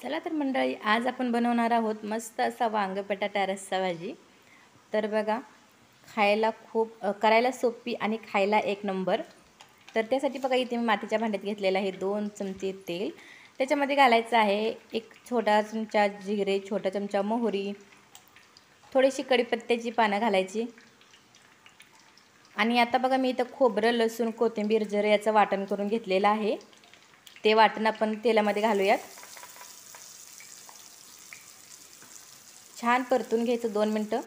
चला तर मंडळी, आज आपण बनवणार आहोत मस्त असा वांग बटाटा रस्सा भाजी। तर बघा, खायला खूप करायला सोपी आणि खायला एक नंबर। तर त्यासाठी बघा, इथे मी मातीच्या भांड्यात घेतलेलं आहे 2 चमचे तेल। त्याच्यामध्ये घालायचं आहे एक छोटा चमचा जिरे, छोटा चमचा मोहरी, थोडीशी कढीपत्त्याची पानं घालायची। आणि आता बघा, मी इथं खोबरं, लसूण, कोथिंबीर, जिरे याचं वाटण करून घेतलेलं आहे। ते वाटण आपण तेलामध्ये घालूयात। छान परतून घ्यायचं 2 मिनिटं।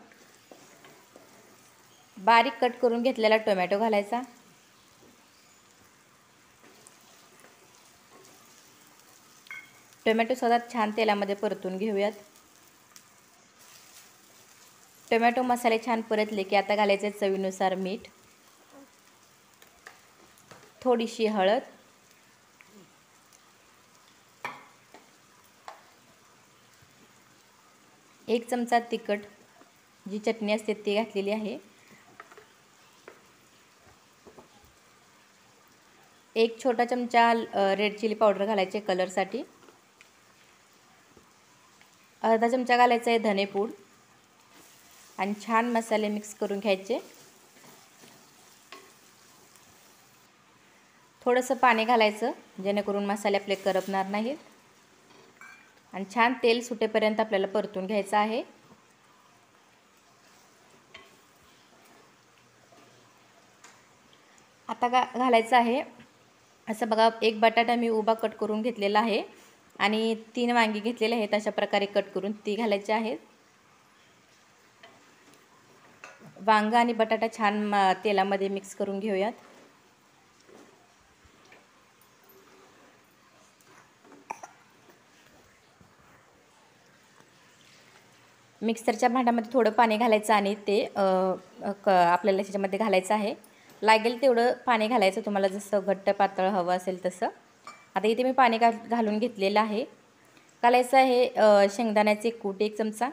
बारीक कट करून घेतलेला टोमॅटो घालायचा। टोमॅटो सुद्धा छान तेलामध्ये परतून घेऊयात। टोमॅटो मसाले छान परतले की आता घालायचे चवीनुसार मीठ, थोडीशी हळद, एक चमचा तिखट, जी चटणी असते ती घातलेली आहे, एक छोटा चमचा रेड चिली पावडर घालायचे कलरसाठी, अर्धा चमचा घालायचा आहे धनेपूड आणि छान मसाले मिक्स करून घ्यायचे। थोडंसं पाणी घालायचं जेणेकरून मसाले आपले करपणार नाहीत आणि छान तेल सुटेपर्यंत आपल्याला परतून घ्यायचं आहे। आता घालायचं आहे असं बघा, एक बटाटा मी उभा कट करून घेतलेला आहे आणि 3 वांगी घेतलेले आहेत अशा प्रकारे कट करून ती घालायची आहेत। वांग आणि बटाटा छान तेलामध्ये मिक्स करून घेऊयात। मिक्सरच्या भांड्यामध्ये थोडं पाणी घालायचं आणि ते आपल्याला त्याच्यामध्ये घालायचं आहे। लागेल तेवढं पाणी घालायचं, तुम्हाला जसं घट्ट पातळ हवं असेल तसं। आता इथे मी पाणी घालून घेतलेलं आहे। घालायचं आहे शेंगदाण्याचे कूट 1 चमचा,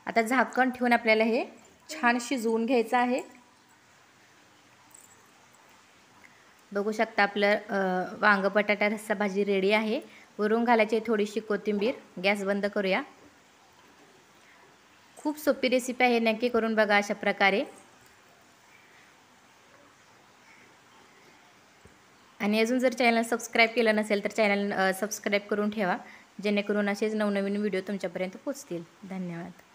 आता झाकण ठेवून आपल्याला हे छान शिजवून घ्यायचं आहे। बघू शकता आपलं वांग बटाटा रस्सा भाजी रेडी आहे। वरून घालायची थोडीशी कोथिंबीर। गॅस बंद करूया। खूप सोपी रेसिपी आहे, नक्की करून बघा अशा प्रकारे। आणि अजून जर चॅनल सबस्क्राईब केलं नसेल तर चॅनल सबस्क्राईब करून ठेवा, जेणेकरून असेच नवनवीन व्हिडिओ तुमच्यापर्यंत पोहोचतील। धन्यवाद।